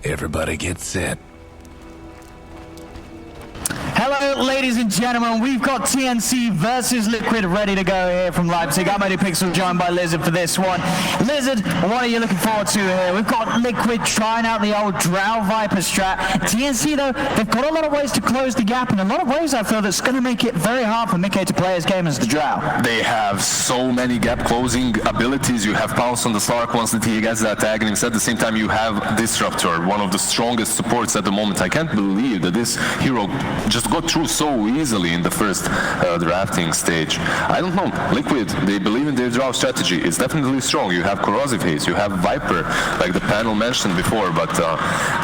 Everybody get set. Hello, ladies and gentlemen. We've got TNC versus Liquid ready to go here from Leipzig. I'm Eddie Pixel, joined by Lizard for this one. Lizard, what are you looking forward to here? We've got Liquid trying out the old Drow Viper strat. TNC, though, they've got a lot of ways to close the gap. In a lot of ways, I feel that's going to make it very hard for Mickey to play his game as the Drow. They have so many gap closing abilities. You have Pounce on the Slark once that he gets that tag, and at the same time you have Disruptor, one of the strongest supports at the moment. I can't believe that this hero just got through so easily in the first drafting stage. I don't know. Liquid, they believe in their draw strategy. It's definitely strong. You have Corrosive Haze, you have Viper, like the panel mentioned before, but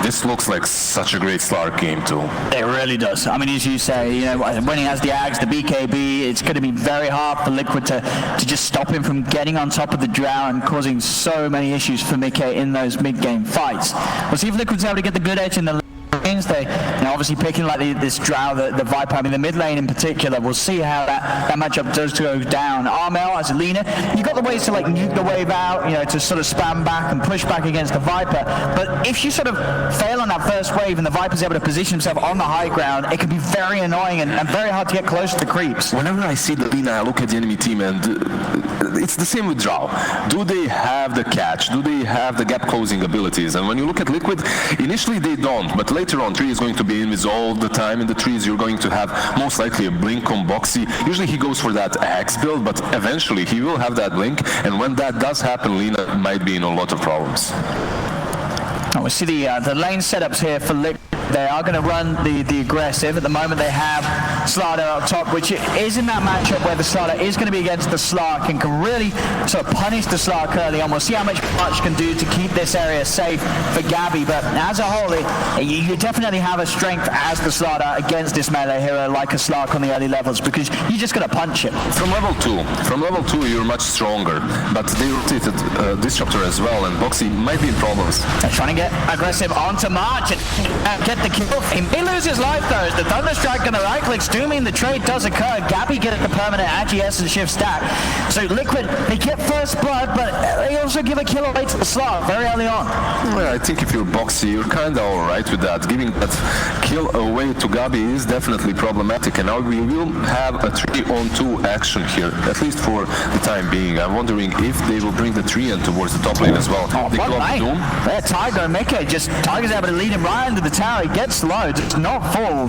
this looks like such a great Slark game too. It really does. I mean, as you say, you know, when he has the Ags, the BKB, it's going to be very hard for Liquid to just stop him from getting on top of the Drow and causing so many issues for Mickey in those mid-game fights. We'll see if Liquid's able to get the good edge in the lanes. They, obviously picking like this Drow, the Viper, I mean the mid lane in particular. We'll see how that matchup does go down. Armel as a leaner, you got the ways to like nuke the wave out, you know, to sort of spam back and push back against the Viper. But if you sort of fail on that first wave and the Viper's able to position himself on the high ground, it can be very annoying and very hard to get close to the creeps. Whenever I see the Lina, I look at the enemy team and it's the same with Drow. Do they have the catch? Do they have the gap closing abilities? And when you look at Liquid, initially they don't, but later on, Tree is going to be invis all the time. In the trees, you're going to have most likely a blink on Boxy. Usually he goes for that Axe build, but eventually he will have that blink, and when that does happen, Lina might be in a lot of problems. Oh, we see the lane setups here for Liquid. They are going to run the aggressive. At the moment they have Slardar up top, which is in that matchup where the Slardar is going to be against the Slark and can really sort of punish the Slark early on. We'll see how much can do to keep this area safe for Gabby, but as a whole, you definitely have a strength as the Slardar against this melee hero like a Slark on the early levels, because you just got to punch it. From level 2 you're much stronger, but they rotated Disruptor as well, and Boxy might be in problems. They're trying to get aggressive onto March and get the kill. He may lose his life though, as the Thunderstrike and the right clicks do mean the trade does occur. Gabby get the permanent AGS and shift stack. So Liquid, they get first blood, but they also give a kill away to the Slark very early on. Well, I think if you're Boxy, you're kind of alright with that. Giving that kill away to Gabby is definitely problematic, and now we will have a 3-on-2 action here, at least for the time being. I'm wondering if they will bring the 3-N towards the top lane as well. Oh, they got Doom. There, Tiger and Mickey, just Tiger's able to lead him right into the tower. He gets low, does not fall.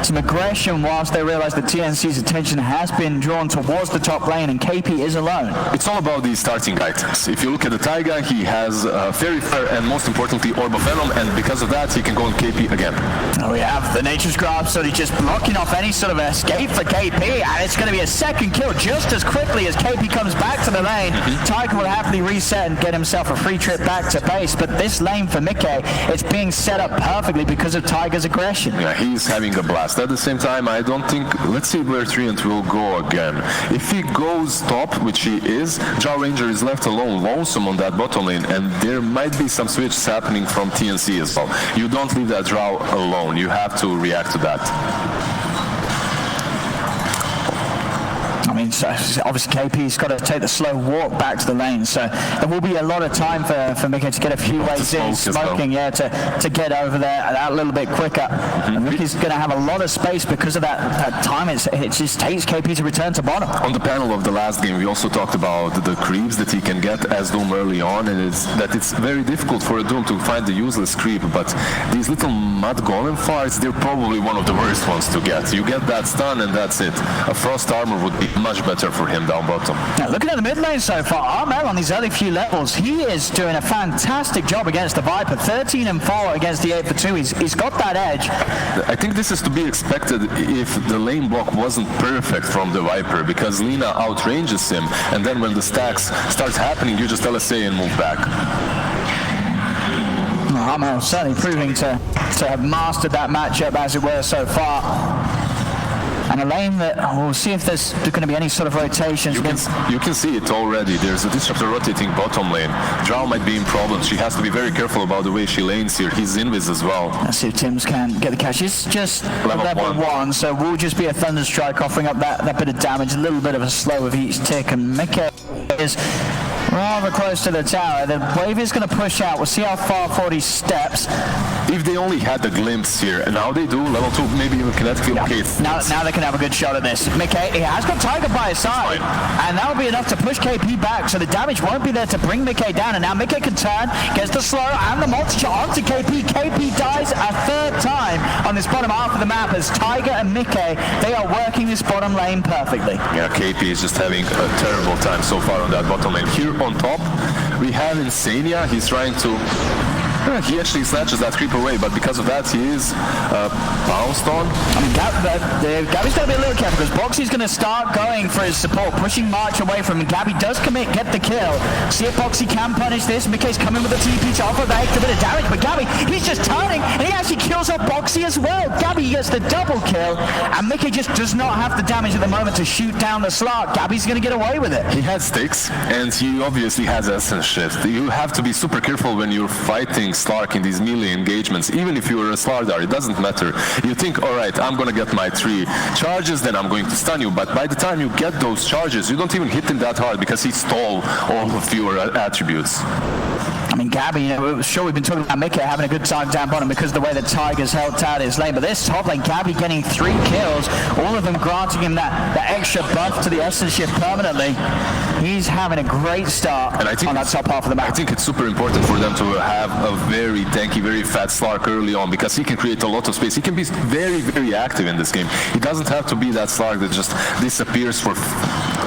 Some aggression whilst they realize that TNC's attention has been drawn towards the top lane and KP is alone. It's all about the starting items. If you look at the Taiga, he has Fairy Fire and most importantly Orb of Venom, and because of that he can go on KP again. Oh, we have the Nature's Grasp, so he's just blocking off any sort of escape for KP, and it's going to be a second kill just as quickly as KP comes back to the lane. Tiger will happily reset and get himself a free trip back to base, but this lane for Mickey, it's being set up perfectly because of Tiger's aggression. Yeah, he's having a blast. At the same time, I don't think, let's see where Treant will go again. If he goes top, which he is, Drow Ranger is left alone, lonesome on that bottom lane, and there might be some switches happening from TNC as well. You don't leave that Drow alone. You have to react to that. I mean, so obviously KP's got to take the slow walk back to the lane, so there will be a lot of time for Mickey to get a few waves in, smoking, yeah, to get over there a little bit quicker. And Mickey's going to have a lot of space because of that time. It just takes KP to return to bottom. On the panel of the last game, we also talked about the creeps that he can get as Doom early on, and it's very difficult for a Doom to find the useless creep, but these little mud golem fights, they're probably one of the worst ones to get. You get that stun and that's it. A Frost Armor would be much better for him down bottom. Now, looking at the mid lane so far, Armel on these early few levels, he is doing a fantastic job against the Viper. 13 and 4 against the 8 for 2. He's got that edge. I think this is to be expected if the lane block wasn't perfect from the Viper, because Lina outranges him, and then when the stacks starts happening, you just LSA and move back. Armel certainly proving to have mastered that matchup, as it were, so far. And a lane that we'll see if there's going to be any sort of rotations. You can see it already. There's a Disruptor rotating bottom lane. Drow might be in problems. She has to be very careful about the way she lanes here. He's invis as well. Let's see if Tim's can get the catch. It's just level 1, so will just be a Thunderstrike offering up that bit of damage, a little bit of a slow of each tick, and Mickey is Rather close to the tower. The wave is going to push out. We'll see how far forward he steps. If they only had the glimpse here, and now they do, level 2, maybe even kinetic field. Okay, now they can have a good shot at this. Mickey, he has got Tiger by his side, and that'll be enough to push KP back, so the damage won't be there to bring Mickey down, and now Mickey can turn, gets the slow and the multi-shot onto KP. KP dies a third time on this bottom half of the map as Tiger and Mickey, they are working this bottom lane perfectly. Yeah, KP is just having a terrible time so far on that bottom lane. Here on top, we have Insania. He's trying to... He actually snatches that creep away, but because of that, he is bounced on. I mean, Gabby's got to be a little careful because Boxy's going to start going for his support, pushing March away from him. Gabby does commit, get the kill. See if Boxy can punish this. Mickey's coming with a TP to offer the extra bit of damage, but Gabby, he's just turning, and he actually kills off Boxy as well. Gabby gets the double kill, and Mickey just does not have the damage at the moment to shoot down the Slark. Gabby's going to get away with it. He has sticks, and he obviously has essence shift. You have to be super careful when you're fighting Slark in these melee engagements. Even if you're a Slardar, it doesn't matter. You think, all right, I'm going to get my 3 charges, then I'm going to stun you. But by the time you get those charges, you don't even hit him that hard because he stole all of your attributes. I mean, Gabby, you know, sure we've been talking about Mickey having a good time down bottom because of the way the Tiger's helped out his lane, but this top lane, Gabby getting 3 kills, all of them granting him that extra buff to the essence shift permanently. He's having a great start on that top half of the map. I think it's super important for them to have a very tanky, very fat Slark early on because he can create a lot of space. He can be very, very active in this game. He doesn't have to be that Slark that just disappears for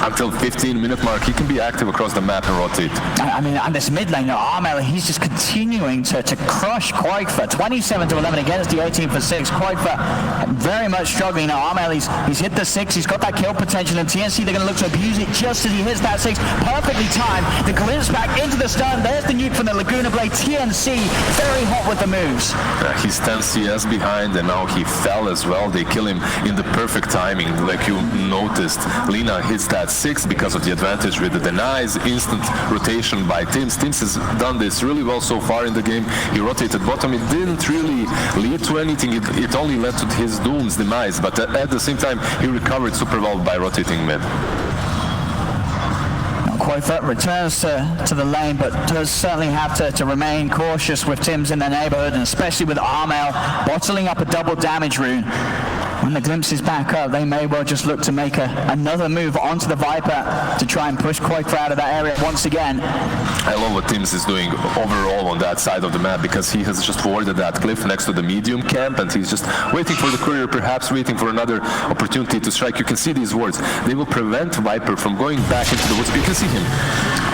until 15-minute mark. He can be active across the map and rotate. I mean, on this mid lane, Armel, he's just continuing to crush Quakefer. 27-11 against the 18 for 6. Quakefer very much struggling. Now, Armel, he's hit the 6. He's got that kill potential, and TNC, they're going to look to abuse it just as he hits that 6. Perfectly timed. The glimpse back into the stun. There's the nuke from the Laguna Blade. TNC, very hot with the moves. He's 10 CS behind, and now he fell as well. They kill him in the perfect timing. Like you noticed, Lina hits that 6 because of the advantage with the denies. Instant rotation by Tims. Tims has done this really well so far in the game. He rotated bottom. It didn't really lead to anything. It only led to his Doom's demise, but at the same time, he recovered super well by rotating mid. Quakefer returns to the lane, but does certainly have to remain cautious with Tims in their neighborhood, and especially with Armel bottling up a double damage rune. When the glimpse is back up, they may well just look to make another move onto the Viper to try and push Quakefer out of that area once again. I love what Tims is doing overall on that side of the map because he has just warded that cliff next to the medium camp, and he's just waiting for the courier, perhaps waiting for another opportunity to strike. You can see these wards. They will prevent Viper from going back into the woods. You can see him.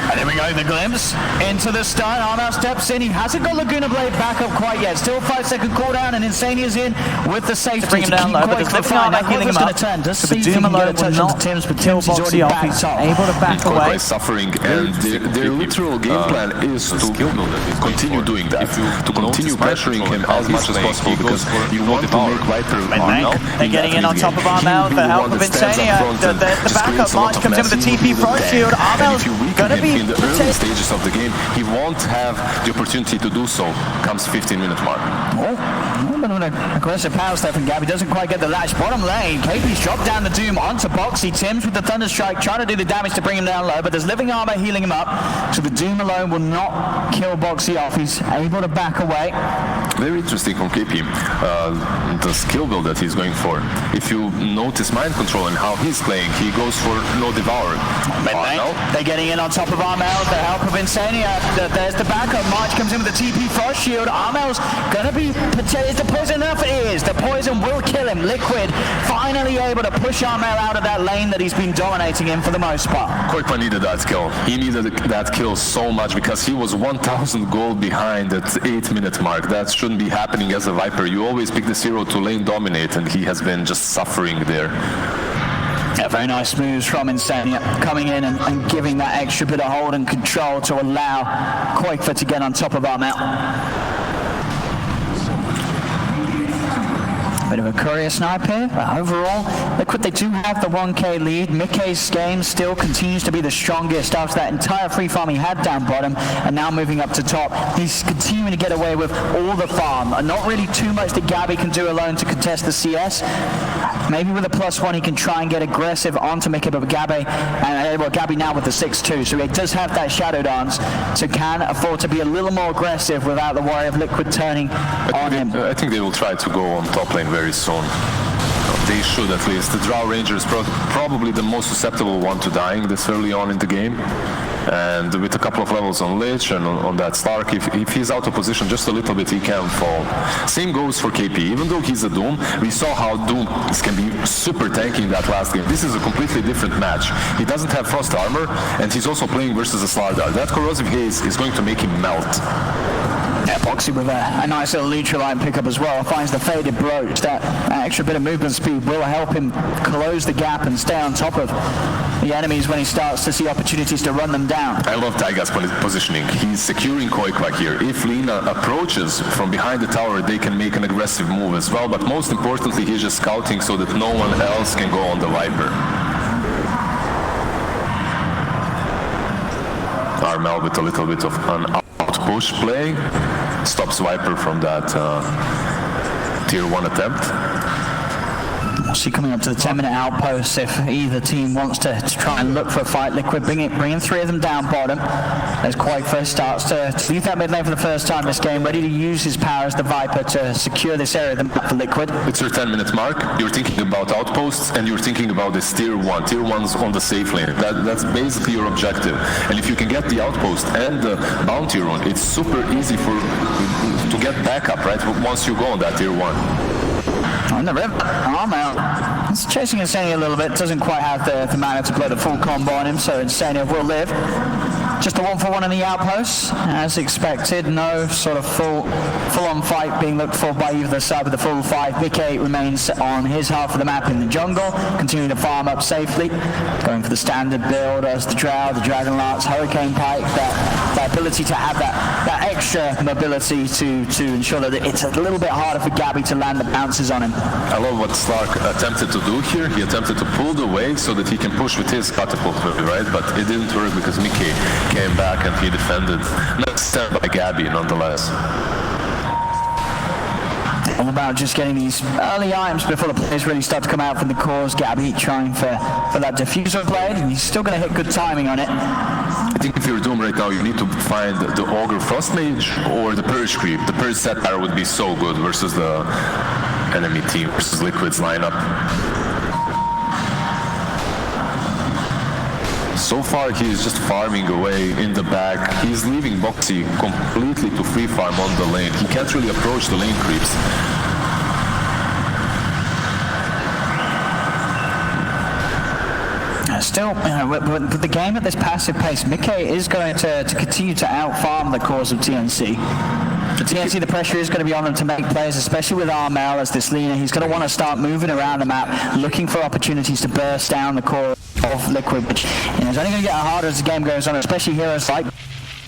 And there we go, the glimpse into the stun. Armel steps in. He hasn't got Laguna Blade back up quite yet. Still 5-second cooldown, and Insania's in with the safety to bring him down low, but there's living armor healing him up. Does so the Doom alone will not Tims, but kill Tims is already Boxy off. He's able to back away. Suffering, and their literal game plan is to continue doing that, to continue pressuring him as much as possible because you want to make Viper They're getting in on top of Armel with the help of Insania. The backup March comes in with the TP front shield. Armel's going to be in the early stages of the game. He won't have the opportunity to do so comes 15-minute mark. A little bit of an aggressive power step from Gabby. Doesn't quite get the latch. Bottom lane, KP's dropped down the Doom onto Boxy. Tims with the Thunder Strike, trying to do the damage to bring him down low, but there's living armor healing him up, so the Doom alone will not kill Boxy off. He's able to back away. Very interesting from KP, the skill build that he's going for. If you notice mind control and how he's playing, he goes for no devour. They're getting in on top of Armel, the help of Insania. There's the backup. March comes in with the TP Frost Shield. Armel's gonna be, is the poison enough? It is. The poison will kill him. Liquid finally able to push Armel out of that lane that he's been dominating in for the most part. Quakefer needed that kill. He needed that kill so much because he was 1,000 gold behind at 8-minute mark. That shouldn't be happening as a Viper. You always pick the hero to lane dominate, and he has been just suffering there. Yeah, very nice moves from Insania, coming in and giving that extra bit of hold and control to allow Quakefer to get on top of Armel. Bit of a courier snipe here, but overall, Liquid, they do have the 1k lead. Mickey's game still continues to be the strongest after that entire free farm he had down bottom, and now moving up to top. He's continuing to get away with all the farm, and not really too much that Gabby can do alone to contest the CS. Maybe with a +1 he can try and get aggressive onto Mickey, but Gabby, well, Gabby now with the 6-2, so he does have that shadow dance, so can afford to be a little more aggressive without the worry of Liquid turning on him. I think they will try to go on top lane very soon. They should, at least. The Drow Ranger is probably the most susceptible one to dying this early on in the game. And with a couple of levels on Lich and on that Stark, if he's out of position just a little bit, he can fall. Same goes for KP. Even though he's a Doom, we saw how Doom can be super tanky in that last game. This is a completely different match. He doesn't have Frost Armor, and he's also playing versus a Slardar. That Corrosive Haze is going to make him melt. Yeah, Boxy with a nice little neutralite pickup as well, finds the Faded Brooch. That extra bit of movement speed will help him close the gap and stay on top of the enemies when he starts to see opportunities to run them down. I love Taiga's positioning. He's securing Koikwa here. If Lina approaches from behind the tower, they can make an aggressive move as well, but most importantly, he's just scouting so that no one else can go on the Viper. Armel with a little bit of an out-push play stops Viper from that tier 1 attempt. We'll see coming up to the 10-minute outpost if either team wants to try and look for a fight. Liquid bringing 3 of them down bottom as Quake starts to leave that mid lane for the first time this game, ready to use his power as the Viper to secure this area of the map for Liquid. It's your 10-minute mark. You're thinking about outposts and you're thinking about this tier 1. Tier 1's on the safe lane. That's basically your objective. And if you can get the outpost and the bounty rune, it's super easy to get backup, right? Once you go on that tier 1. On the river, Armel. It's chasing Insania a little bit, doesn't quite have the mana to play the full combo on him, so Insania will live. Just a 1-for-1 in the outpost, as expected. No sort of full-on fight being looked for by either side with the full 5. Mickey remains on his half of the map in the jungle, continuing to farm up safely, going for the standard build as the Drow, the Dragonlance, Hurricane Pike, that ability to have that extra mobility to ensure that it's a little bit harder for Gabby to land the bounces on him. I love what Stark attempted to do here. He attempted to pull the wave so that he can push with his catapult, right? But it didn't work because Mickey came back and he defended. Next step by Gabby, nonetheless. All about just getting these early items before the players really start to come out from the cores. Gabby trying for that diffuser blade, and he's still going to hit good timing on it. I think if you're Doom right now, you need to find the Ogre Frost Mage or the Purge Creep. The Purge Satire would be so good versus the enemy team, versus Liquid's lineup. So far, he's just farming away in the back. He's leaving Boxy completely to free farm on the lane. He can't really approach the lane creeps. Still, with the game at this passive pace, Mickey is going to continue to out-farm the cause of TNC. For TNC, the pressure is going to be on them to make plays, especially with Armel as this leaner. He's going to want to start moving around the map, looking for opportunities to burst down the core of Liquid, which is only going to get harder as the game goes on, especially heroes like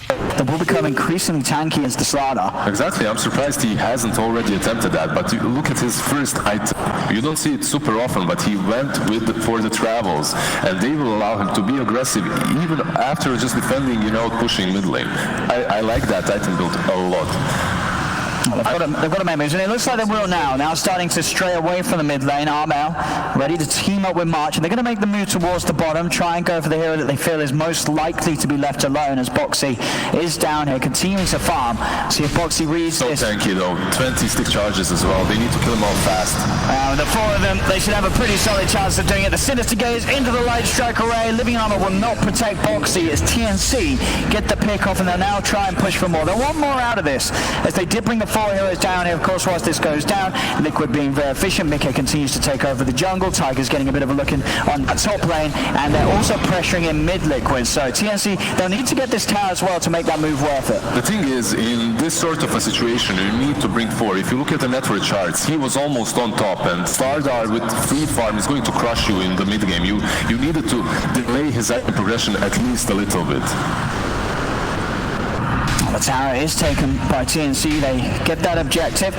that will become increasingly tanky as the Slardar. Exactly, I'm surprised he hasn't already attempted that, but you look at his first item. You don't see it super often, but he went for the travels, and they will allow him to be aggressive even after just defending, pushing mid lane. I like that item build a lot. Well, they've got to make moves, and it looks like they will now. Now starting to stray away from the mid lane. Armel ready to team up with March, and they're going to make the move towards the bottom, try and go for the hero that they feel is most likely to be left alone as Boxy is down here, continuing to farm. See if Boxy reads this. So tanky though, 20 stick charges as well. They need to kill him off fast. The 4 of them, they should have a pretty solid chance of doing it. The Sinister Gaze into the Light Strike Array. Living Armor will not protect Boxy as TNC get the pick off, and they'll now try and push for more. They'll want more out of this, as they did bring the 4 heroes down here. Of course, whilst this goes down, Liquid being very efficient. Mickey continues to take over the jungle. Tiger's getting a bit of a look in on that top lane, and they're also pressuring in mid Liquid. So TNC, they'll need to get this tower as well to make that move worth it. The thing is, in this sort of a situation, you need to bring 4. If you look at the network charts, he was almost on top, and Slardar with free farm is going to crush you in the mid game. You needed to delay his item progression at least a little bit. The tower is taken by TNC. They get that objective.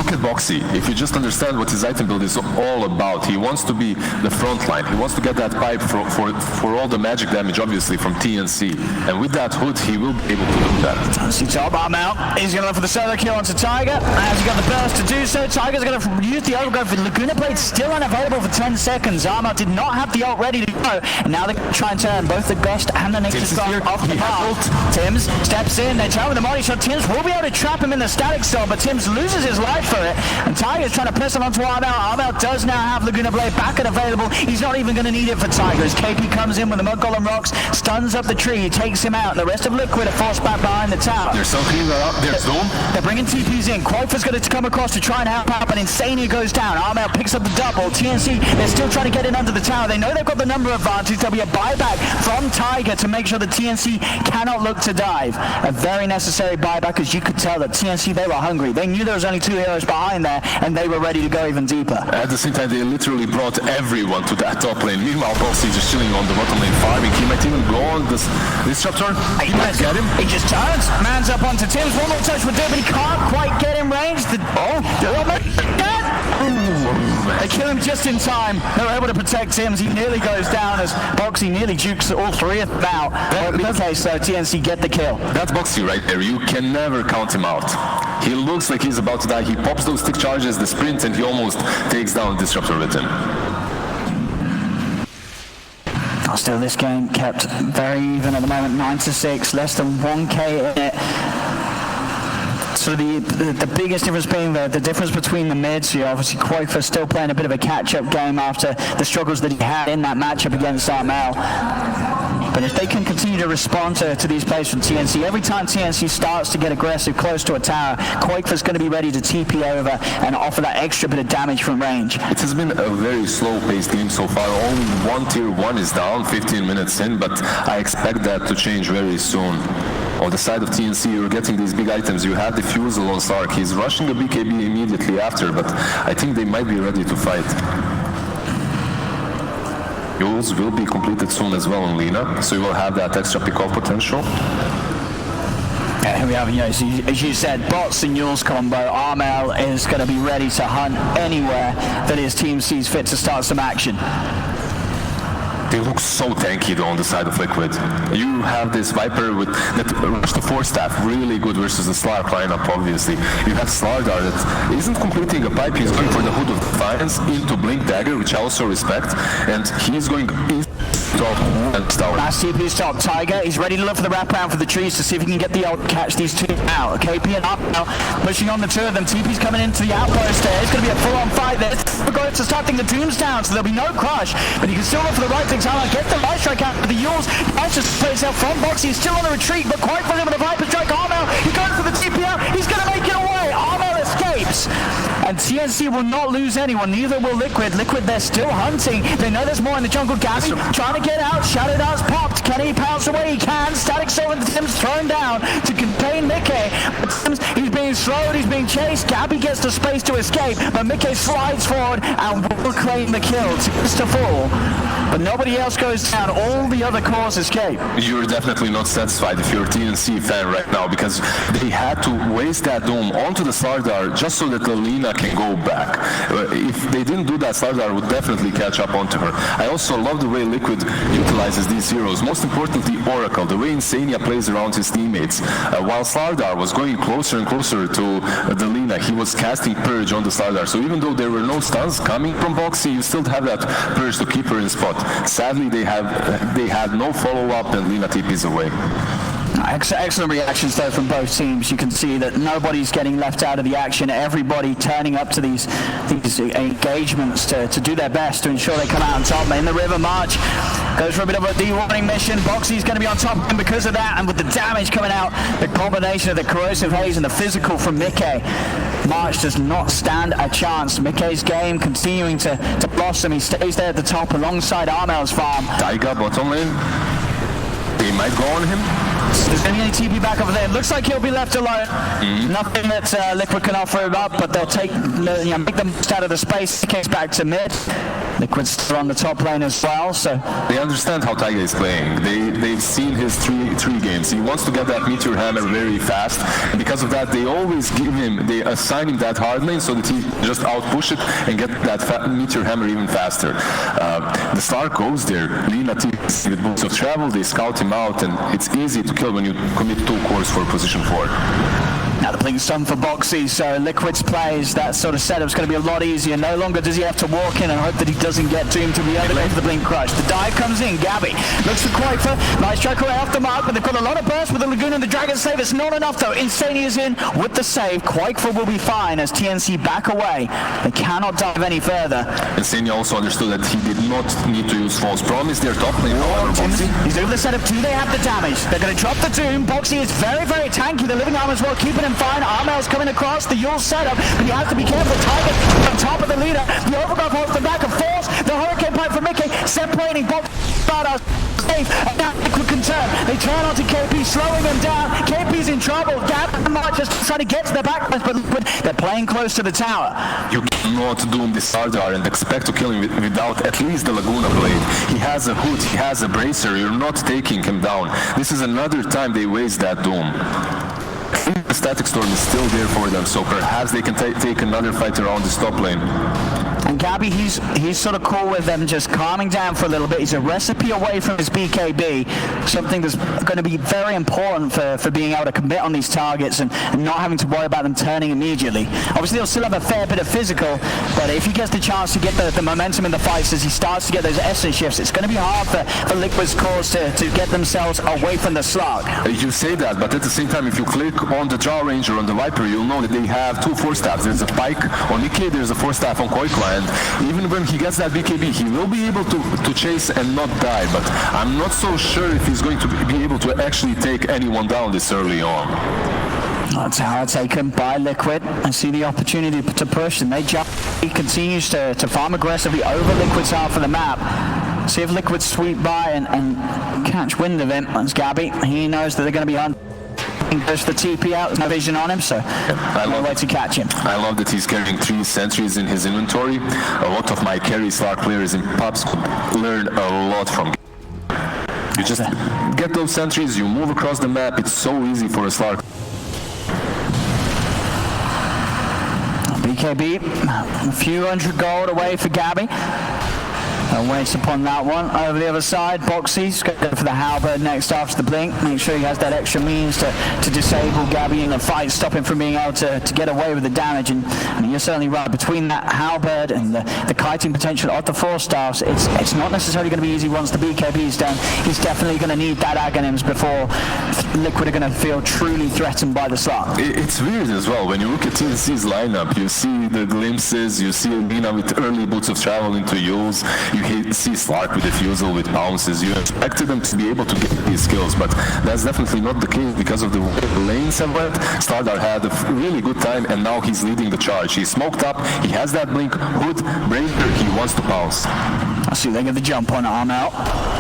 look at Boxy. If you just understand what his item build is all about, he wants to be the front line. He wants to get that pipe for all the magic damage, obviously, from TNC. And with that hood, he will be able to do that. TNC top arm out. He's going to look for the solo kill onto Tiger. As he got the burst to do so, Tiger's going to use the overgrowth with Laguna Blade still unavailable for 10 seconds. Armor did not have the ult ready to go. And now they try and turn both the Ghost and the Nexus Guard off the path. Tims steps in. They try with the body shot. Tims will be able to trap him in the static storm, but Tims loses his life for it. And Tiger's trying to press him onto Armel. Armel does now have Laguna Blade back and available. He's not even going to need it for Tiger. As KP comes in with the Mud Golem rocks, stuns up the tree, takes him out. And the rest of Liquid are forced back behind the tower. There's something up. There's Zoom. They're bringing TPs in. Quoifer's going to come across to try and help out, but Insania goes down. Armel picks up the double. TNC, they're still trying to get in under the tower. They know they've got the number advantage. There'll be a buyback from Tiger to make sure that TNC cannot look to dive. A very necessary buyback, as you could tell that TNC, they were hungry. They knew there was only 2 heroes behind there, and they were ready to go even deeper. At the same time, they literally brought everyone to that top lane. Meanwhile, Boxy just chilling on the bottom lane farming. He might even go on this disruptor. He might get him. He just turns, man's up onto Tims. One more touch with it, but he can't quite get in range. They kill him just in time. They're able to protect Tims. He nearly goes down as Boxy nearly jukes all 3 of them out. Won't be the case, so TNC get the kill. That's Boxy right there. You can never count him out. He looks like he's about to die. He pops those stick charges, the sprint, and he almost takes down Disruptor with him. Still, this game kept very even at the moment, 9-6, less than 1k in it. So the biggest difference being the difference between the mids here. Obviously, Quoifer still playing a bit of a catch-up game after the struggles that he had in that matchup against Armel. But if they can continue to respond to these plays from TNC, every time TNC starts to get aggressive close to a tower, Quoifer's going to be ready to TP over and offer that extra bit of damage from range. It has been a very slow-paced game so far. Only one tier 1 is down, 15 minutes in, but I expect that to change very soon. On the side of TNC, you're getting these big items. You have the Fusel on Stark. He's rushing a BKB immediately after, but I think they might be ready to fight. Yules will be completed soon as well on Lina, so you will have that extra pick-off potential. Yeah, here we have, as you said, bots and Yules combo. Armel is going to be ready to hunt anywhere that his team sees fit to start some action. They look so tanky though on the side of Liquid. You have this Viper with that rush to 4-staff, really good versus the Slark lineup, obviously. You have Slardar that isn't completing a pipe, he's going for the Hood of Defiance into Blink Dagger, which I also respect, and he's going top and tower. Last TP's top. Tiger, he's ready to look for the wraparound for the trees to see if he can get the ult, catch these 2 out. KP and up now, pushing on the 2 of them. TP's coming into the outpost there. It's going to be a full-on fight there. We're going to start the tombstone, so there'll be no crush, but he can still look for the right things. Get the light strike out for the Yules. Nice just plays out from Boxy. He's still on the retreat, but quite for him with the Viper strike. Armel, he goes for the TP out. He's going to make it away. Armel escapes. And TNC will not lose anyone, neither will Liquid. Liquid, they're still hunting. They know there's more in the jungle. Gabby trying to get out. Shadow Dart's popped. Can he pounce away? He can. Static Soul and Tims thrown down to contain Mickey. Tims, he's being slowed. He's being chased. Gabby gets the space to escape, but Mickey slides forward and will claim the kill. Tims to fall. But nobody else goes down. All the other cores escape. You're definitely not satisfied if you're a TNC fan right now, because they had to waste that dome onto the Slardar just so that the Lina can go back. If they didn't do that, Slardar would definitely catch up onto her. I also love the way Liquid utilizes these heroes. Most importantly, Oracle, the way Insania plays around his teammates. While Slardar was going closer and closer to the Lina, he was casting Purge on the Slardar. So even though there were no stuns coming from Boxy, you still have that Purge to keep her in spot. Sadly, they had no follow-up and Lina TP's away. Excellent reactions though from both teams. You can see that nobody's getting left out of the action. Everybody turning up to these engagements to do their best to ensure they come out on top. In the River March goes for a bit of a de-warning mission. Boxy's going to be on top and because of that, and with the damage coming out, the combination of the corrosive haze and the physical from Mickey, March does not stand a chance. Mickey's game continuing to blossom. He stays there at the top alongside Armel's farm. Taiga bottom lane. They might go on him. There's going to be any TP back over there. It looks like he'll be left alone. Nothing that Liquid can offer him up, but they'll make the most out of the space. He kicks back to mid. Liquid's still on the top lane as well, so... They understand how Taiga is playing. They've seen his three games. He wants to get that meteor hammer very fast. And because of that, they always they assign him that hard lane so that he just outpush it and get that meteor hammer even faster. The star goes there. Lina TNC with boots of travel, they scout him out, and it's easy to kill when you commit 2 cores for position 4. Now the blink's done for Boxy, so Liquid's plays, that sort of setup's going to be a lot easier. No longer does he have to walk in and hope that he doesn't get doomed to the other way for the blink crush. The dive comes in, Gabby looks for Quaker, nice track away off the mark, but they've got a lot of burst with the Lagoon and the Dragon Slave. It's not enough though. Insani is in with the save. Quaker will be fine as TNC back away. They cannot dive any further. Insani also understood that he did not need to use False Promise. Their top lane, however, Boxy. He's over the setup, do they have the damage? They're going to drop the Doom. Boxy is very, very tanky. The Living Arm as well, keeping him fine. Armel's coming across the Yule setup, but you have to be careful. Tiger on top of the leader. The Overgrowth holds the back of Force. The Hurricane Pipe from Mickey. Separating Box. Safe. And now Liquid can turn. They turn onto KP, slowing him down. KP's in trouble. Gab might just trying to get to the back, but Liquid, they're playing close to the tower. You cannot doom the Sardar and expect to kill him without at least the Laguna Blade. He has a hood, he has a bracer. You're not taking him down. This is another time they waste that doom. The Static Storm is still there for them, so perhaps they can take another fight around the top lane. And Gabby, he's sort of cool with them just calming down for a little bit. He's a recipe away from his BKB, something that's going to be very important for being able to commit on these targets and not having to worry about them turning immediately. Obviously, they'll still have a fair bit of physical, but if he gets the chance to get the momentum in the fights as he starts to get those essence shifts, it's going to be hard for Liquid's cause to get themselves away from the slug. You say that, but at the same time, if you click on the Jaw Ranger on the Viper, you'll know that they have 2 4-staffs. There's a Pike on Nikkei, there's a 4-staff on Koikla, and even when he gets that BKB, he will be able to chase and not die, but I'm not so sure if he's going to be able to actually take anyone down this early on. That's hard taken by Liquid. I see the opportunity to push, and they jump. He continues to farm aggressively over Liquid's half of the map. See if Liquid sweep by and catch wind of him. That's Gabby. He knows that they're going to be on. Push the TP out, there's no vision on him, so no way to catch him. I love that he's carrying 3 sentries in his inventory. A lot of my carry Slark players in pubs could learn a lot from. You just get those sentries, you move across the map, it's so easy for a Slark. BKB, a few hundred gold away for Gabby. Waits upon that one. Over the other side, Boxy's going for the halberd next after the blink. Make sure he has that extra means to disable Gabby in the fight, stop him from being able to get away with the damage. And I mean, you're certainly right. Between that halberd and the kiting potential of the 4-stars, it's not necessarily going to be easy once the BKB's done. He's definitely going to need that Aghanims before Liquid are going to feel truly threatened by the slot. It's weird as well. When you look at TNC's lineup, you see the glimpses, you see Lina with early boots of travel into Yules, you see Slark with Defusal, with bounces. You expected them to be able to get these skills, but that's definitely not the case because of the way the lanes have went. Stardar had a really good time, and now he's leading the charge. He's smoked up, he has that blink, hood, breaker, he wants to bounce. I see they get the jump on Armel.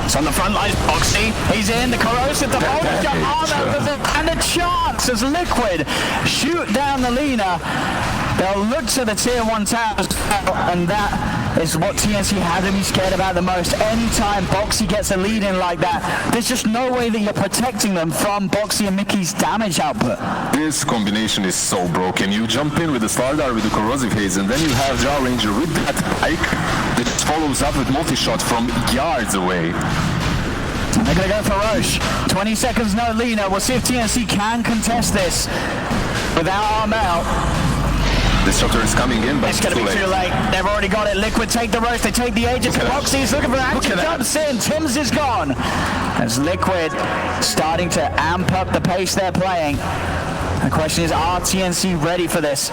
It's on the front lines, Boxy. He's in, the corrosive, the voltage jump, Armel, and the chance as Liquid shoot down the Lina. They'll look to the tier 1 towers, and that is what TNC have to be scared about the most. Anytime Boxy gets a lead in like that, there's just no way that you're protecting them from Boxy and Mickey's damage output. This combination is so broken. You jump in with the Slardar with the Corrosive Haze, and then you have Jaw Ranger with that Pike that follows up with multi-shot from yards away. And they're going to go for Roche. 20 seconds, no Lina. We'll see if TNC can contest this without Armel. Disruptor is coming in, but it's going to be too late. They've already got it. Liquid take the roast. They take the Aegis. Boxy is looking for action. Jumps in. Tim's is gone. As Liquid starting to amp up the pace they're playing. The question is, are TNC ready for this?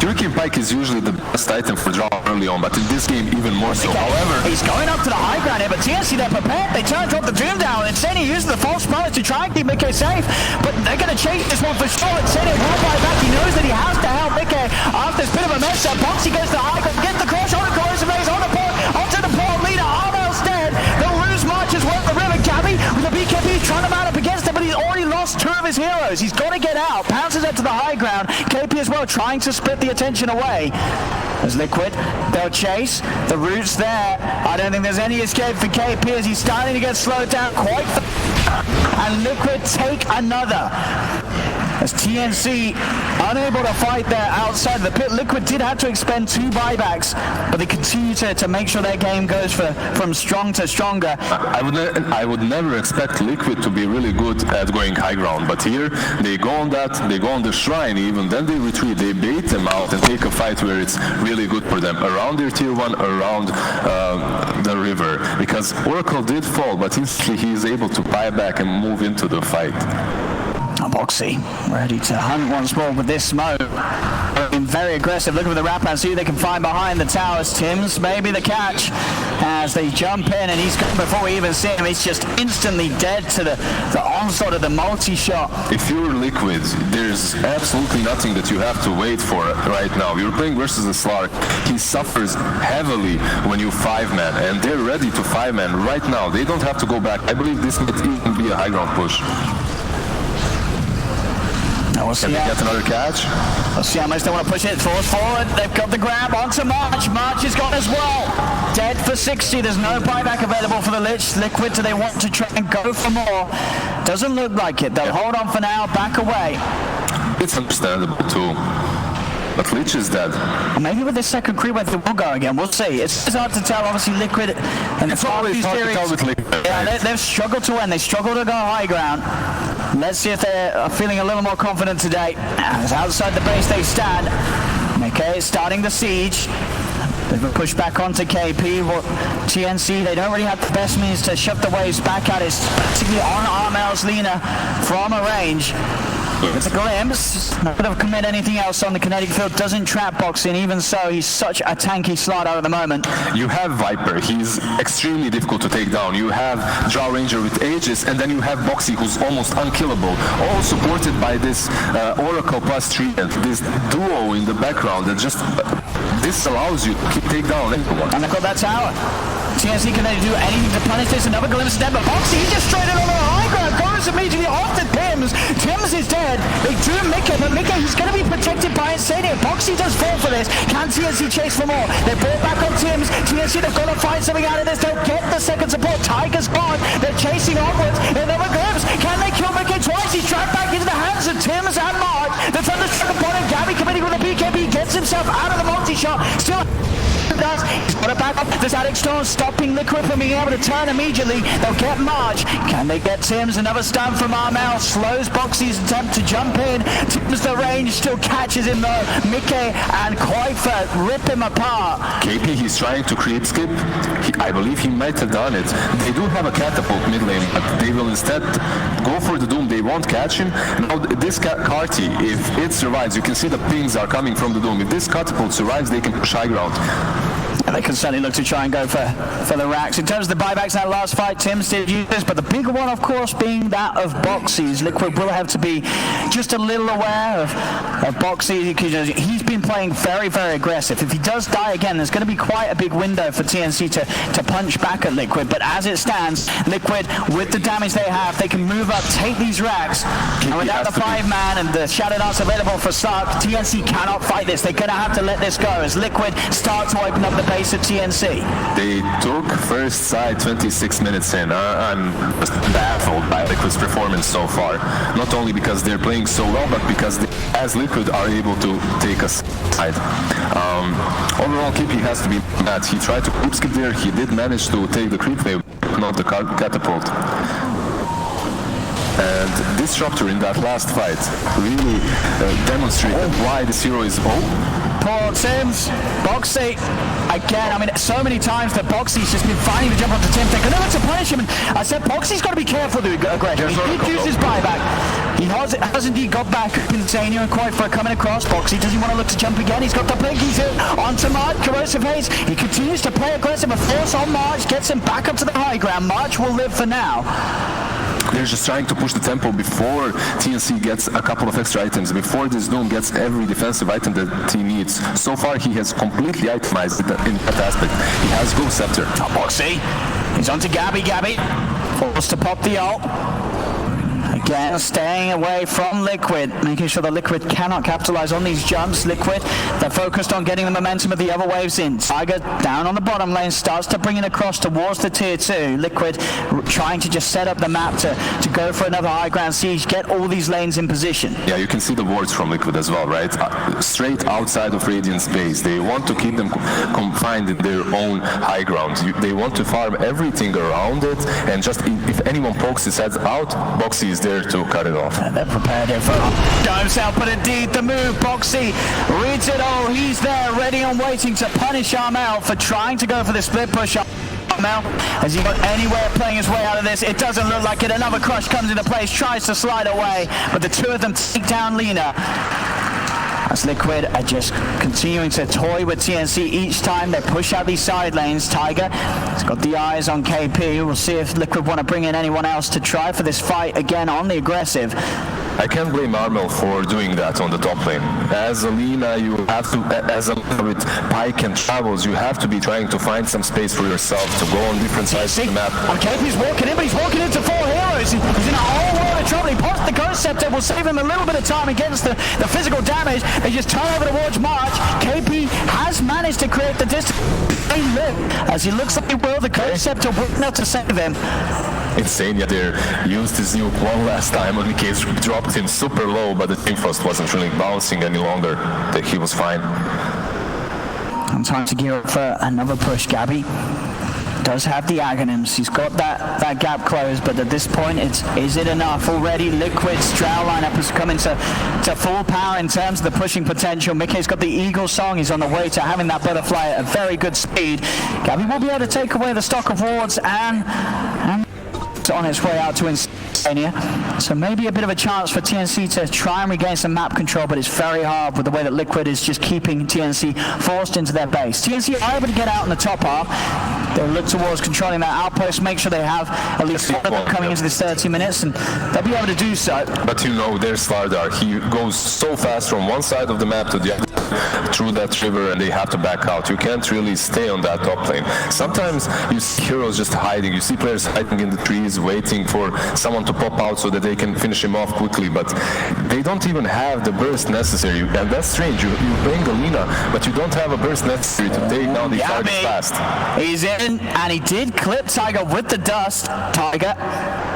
Hurricane Pike is usually the best item for draw early on, but in this game even more so. However, he's going up to the high ground here, but TNC, they're prepared. They try and drop the Doom down. Insani uses the false promise to try and keep Mickey safe, but they're going to chase this one for sure. Insani will buy back. He knows that he has to help Mickey after this bit of a mess up. Boxy goes to the high ground, gets the crush on the corrosive base, on the port, onto the port leader. Armel's dead. They'll lose March as well. The river Gabby with the BKB trying to mount up against him, but he's already lost 2 of his his heroes. He's got to get out. Pounces it to the high ground. KP as well, trying to split the attention away. As Liquid, they'll chase. The route's there. I don't think there's any escape for KP as he's starting to get slowed down quite and Liquid take another. As TNC unable to fight there outside the pit. Liquid did have to expend 2 buybacks, but they continue to make sure their game goes from strong to stronger. I would never expect Liquid to be really good at going high ground, but here they go on that, they go on the shrine even, then they retreat, they bait them out and take a fight where it's really good for them, around their tier 1, around the river, because Oracle did fall, but instantly he is able to buy back and move into the fight. Boxy ready to hunt once more with this smoke. Being very aggressive, looking for the wrap and see who they can find behind the towers. Tim's maybe the catch as they jump in, and he's gone before we even see him. He's just instantly dead to the onslaught of the multi-shot. If you're Liquid, there's absolutely nothing that you have to wait for right now. You're playing versus a Slark. He suffers heavily when you 5-man, and they're ready to 5-man right now. They don't have to go back. I believe this might even be a high ground push. Can they get another catch? Let's see how much they want to push it. Forward. They've got the grab onto March. March is gone as well. Dead for 60. There's no buyback available for the Liquid. Do they want to try and go for more? Doesn't look like it. They'll hold on for now. Back away. It's understandable too. But Lich is dead. Maybe with the second creep wave, they will go again. We'll see. It's hard to tell. Obviously, Liquid and it's always hard to tell with Liquid. Yeah, they've struggled to win. They struggle to go high ground. Let's see if they're feeling a little more confident today. As outside the base they stand. MK is starting the siege. They've been pushed back onto KP. TNC, they don't really have the best means to shove the waves back at it, particularly on Armel's Lina from a range. It's a glimpse. Not going to commit anything else on the kinetic field. Doesn't trap boxing. Even so, he's such a tanky slot out at the moment. You have Viper. He's extremely difficult to take down. You have Drow Ranger with Aegis, and then you have Boxy, who's almost unkillable. All supported by this Oracle plus Trident, this duo in the background that just... this allows you to take down everyone. And they've got that tower. TNC, can they do anything to punish this? Another glimpse of dead, but Boxy, he just straight it over the high ground. Goes immediately off to Tims. Tims is dead. They do Mika, but Mika, he's going to be protected by Insania. Boxy does fall for this. Can TNC chase for more? They're brought back on Tims. TNC, they've got to find something out of this. They'll get the second support. Tiger's gone. They're chasing onwards. Another glimpse. Can they kill Mika twice? He's trapped back into the hands of Tims and Mark. The Thunderstruck upon him. Gabby committing with a BKB. Gets himself out of the multi-shot. Still... he's got it back up. There's Alex Storm stopping Liquid from being able to turn immediately. They'll get March. Can they get Tims? Another stun from Armel. Slows Boxy's attempt to jump in. Tims the range still catches him though. Mickey and Koifer rip him apart. KP, he's trying to creep skip. I believe he might have done it. They do have a catapult mid lane, but they will instead go for the Doom. They won't catch him. Now this Carti, if it survives, you can see the pings are coming from the Doom. If this catapult survives, they can push high ground. And they can certainly look to try and go for the racks. In terms of the buybacks in that last fight, Tims did use this, but the bigger one, of course, being that of Boxy's. Liquid will have to be just a little aware of Boxy. He's been playing very, very aggressive. If he does die again, there's going to be quite a big window for TNC to punch back at Liquid. But as it stands, Liquid, with the damage they have, they can move up, take these racks. And without the 5-man and the Shadow Dance available for Sark, TNC cannot fight this. They're going to have to let this go as Liquid start to open up the base of TNC. They took first side 26 minutes in. I'm just baffled by Liquid's performance so far. Not only because they're playing so well, but because they, as Liquid, are able to take a side. Overall, KP has to be mad. He tried to creep skip there. He did manage to take the creep wave, not the catapult. And Disruptor in that last fight really demonstrated why this hero is Poor Tims, Boxy, again, I mean, so many times that Boxy's just been finding to jump onto Tims. They're going to look to punish him, and I said Boxy's got to be careful with the aggression. He did use his buyback. He has indeed got back Insania and Koifer coming across. Boxy, does he want to look to jump again? He's got the blinkies in onto March, Corrosive Haze. He continues to play aggressive, a force on March, gets him back up to the high ground. March will live for now. They're just trying to push the tempo before TNC gets a couple of extra items, before this Doom gets every defensive item that he needs. So far, he has completely itemized it in that aspect. He has Ghost Scepter. Boxy, he's onto Gabby. Forced to pop the ult. Again, staying away from Liquid, making sure that Liquid cannot capitalize on these jumps. Liquid, they're focused on getting the momentum of the other waves in. Tiger down on the bottom lane, starts to bring it across towards the tier 2. Liquid trying to just set up the map to go for another high ground siege, get all these lanes in position. Yeah, you can see the wards from Liquid as well, right? Straight outside of Radiant's base. They want to keep them confined in their own high ground. They want to farm everything around it, and just if anyone pokes his head out, Boxy is there to cut it off. They're prepared here for himself, but indeed the move. Boxy reads it all. He's there, ready and waiting to punish Armel for trying to go for the split push. Armel, has he got anywhere playing his way out of this? It doesn't look like it. Another crush comes into place, tries to slide away, but the two of them take down Lina. As Liquid are just continuing to toy with TNC each time they push out these side lanes. Tiger has got the eyes on KP. We'll see if Liquid want to bring in anyone else to try for this fight again on the aggressive. I can't blame Armel for doing that on the top lane. As Alina, you have to, as a with Pike and Travels, you have to be trying to find some space for yourself to go on different sides of the map. KP's walking in, but he's walking into 4 heroes. He's in a whole world of trouble. He pops the Ghost Scepter, will save him a little bit of time against the physical damage. They just turn over towards March. KP has managed to create the distance. As he looks like he will, the Ghost Scepter will not to save him. Insania there used his nuke one last time on Mikhail's, dropped him super low, but the Team Frost wasn't really bouncing any longer. He was fine. And time to gear up for another push. Gabby does have the Aghanims. He's got that gap closed, but at this point, is it enough already? Liquid's Drow lineup has come into full power in terms of the pushing potential. Mickey's got the Eagle Song. He's on the way to having that butterfly at a very good speed. Gabby will be able to take away the stock of wards and on its way out to Insania. So maybe a bit of a chance for TNC to try and regain some map control, but it's very hard with the way that Liquid is just keeping TNC forced into their base. TNC are able to get out in the top half. They'll look towards controlling that outpost, make sure they have at least one of them coming into this 30 minutes, and they'll be able to do so. But you know, there's Slardar. He goes so fast from one side of the map to the other through that river, and they have to back out. You can't really stay on that top lane. Sometimes you see heroes just hiding. You see players hiding in the trees, waiting for someone to pop out so that they can finish him off quickly, but they don't even have the burst necessary. And that's strange. You bring Galina, but you don't have a burst necessary to take down the target fast. He's in, and he did clip Tiger with the dust. Tiger,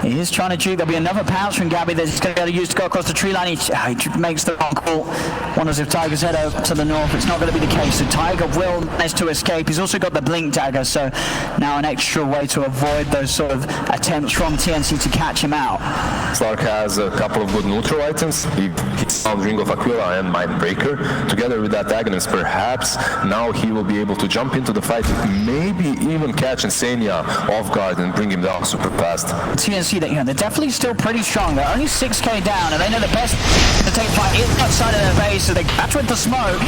he is trying to juke. There'll be another pounce from Gabby that he's going to be able to use to go across the tree line. He makes the wrong call. Wonders if Tiger's head over to the north. It's not going to be the case. So Tiger will manage to escape. He's also got the blink dagger, so now an extra way to avoid those sort of attempts from TNC to catch him out. Slark has a couple of good neutral items. He found Ring of Aquila and Mindbreaker. Together with that Aghanim, perhaps now he will be able to jump into the fight, maybe even catch Insania off guard and bring him down super fast. TNC, they're definitely still pretty strong. They're only 6k down, and they know the best to take fight is outside of their base, so they catch with the smoke.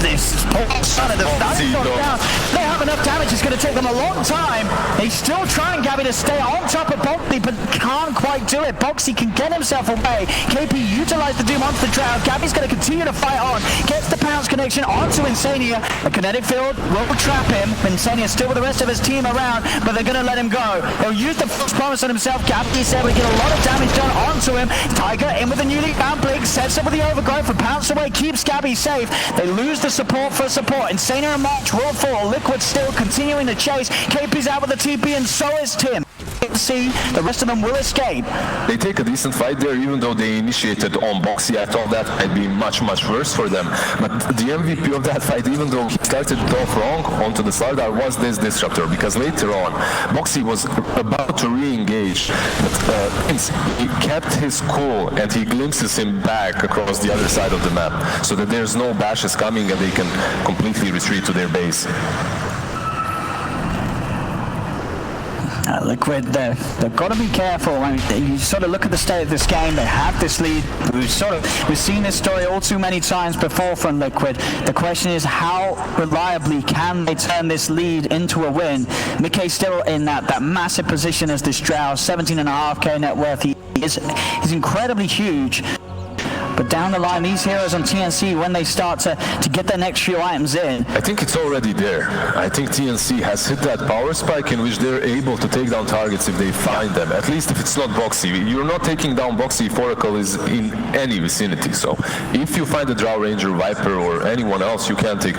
This poor son of the down. They have enough damage. It's going to take them a long time. He's still trying, Gabby, to stay on top of Boxy, but can't quite do it. Boxy can get himself away. KP utilized the Doom onto the Drow. Gabby's going to continue to fight on. Gets the pounce connection onto Insania. The kinetic field will trap him. Insania still with the rest of his team around, but they're going to let him go. He'll use the false promise on himself. Gabby said we get a lot of damage done onto him. Tiger in with a newly found blink, sets up with the overgrowth and pounce away, keeps Gabby safe. They lose the support for support. Insania and March will fall. Liquid still continuing the chase. KP's out with the TP, and so is Tim. See, the rest of them will escape. They take a decent fight there, even though they initiated on Boxy. I thought that might be much worse for them. But the MVP of that fight, even though he started off wrong onto the Slardar, was this Disruptor, because later on, Boxy was about to re-engage, but he kept his cool, and he glimpses him back across the other side of the map, so that there's no bashes coming and they can completely retreat to their base. Liquid, they've got to be careful. I mean, you sort of look at the state of this game. They have this lead. We've seen this story all too many times before from Liquid. The question is, how reliably can they turn this lead into a win? Mickey's still in that massive position as this Drow, 17.5k net worth. He's incredibly huge. But down the line, these heroes on TNC, when they start to get their next few items in, I think it's already there. I think TNC has hit that power spike in which they're able to take down targets if they find them. At least if it's not Boxy. You're not taking down Boxy if Oracle is in any vicinity. So if you find a Drow Ranger, Viper, or anyone else, you can take.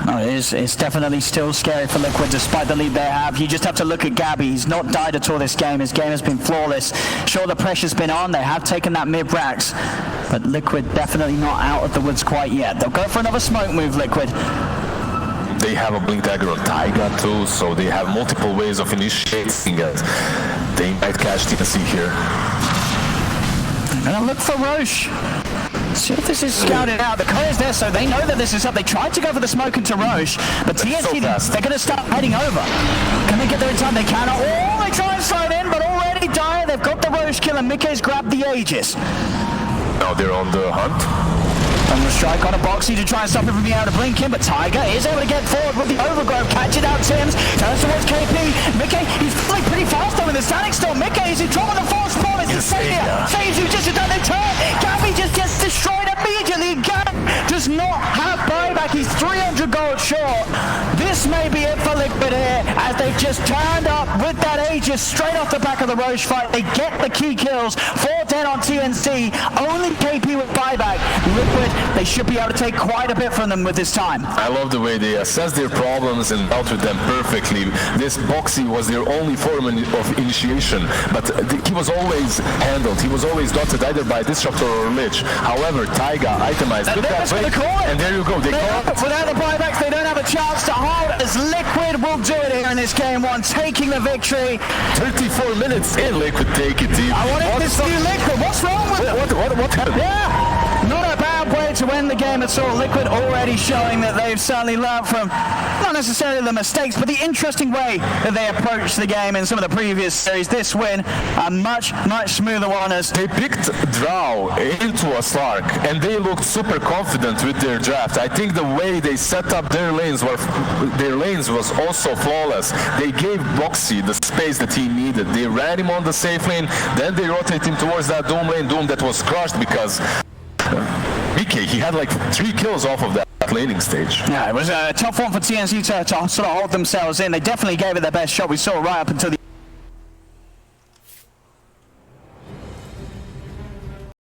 No, it's definitely still scary for Liquid despite the lead they have. You just have to look at Gabby. He's not died at all this game. His game has been flawless. Sure, the pressure's been on. They have taken that mid-racks, but Liquid definitely not out of the woods quite yet. They'll go for another smoke move, Liquid. They have a Blink Dagger on Taiga too, so they have multiple ways of initiating it. They might catch TNC here. And look for Roche. See if this is scouted out. The Courier's there, so they know that this is up. They tried to go for the smoke into Roche, but TNC, they're going to start heading over. Can they get there in time? They cannot. Oh, they try and slide in, but already dying. They've got the Roche kill, and Mickey's grabbed the Aegis. Now they're on the hunt. And the strike on a Boxy to try and stop him from being able to blink him, but Tiger is able to get forward with the overgrowth, catch it out, Tim's, turns towards KP. Mickey, he's flipping pretty fast though in the standing still. Mickey is in trouble with the false spawn. It's Savior. Saves you just a done the turn. Gabby just gets destroyed immediately. Gabby does not have buyback. He's 300 gold short. This may be it for Liquid here, as they've just turned up with that Aegis straight off the back of the Roche fight. They get the key kills. 4-10 on TNC. Only KP with buyback. Liquid, they should be able to take quite a bit from them with this time. I love the way they assess their problems and dealt with them perfectly. This Boxy was their only form of initiation, but he was always handled. He was always dotted either by Disruptor or Lich. However, Taiga itemized. Look that way. And there you go. They caught. Without the buybacks, they don't have a chance to hold, as Liquid will do it here in this game one, taking the victory. 34 minutes in, Liquid take it deep. I wanted this new Liquid. What's wrong with them? What happened? Yeah, not a bad way to win the game at all. Liquid already showing that they've certainly learned from not necessarily the mistakes, but the interesting way that they approached the game in some of the previous series. This win, a much smoother one, as they picked Drow into a Slark, and they looked super confident with their draft. I think the way they set up their lanes was also flawless. They gave Boxy the space that he needed. They ran him on the safe lane, then they rotated him towards that Doom lane. Doom that was crushed because Mickey, he had like 3 kills off of that laning stage. Yeah, it was a tough one for TNC to sort of hold themselves in. They definitely gave it their best shot. We saw right up until the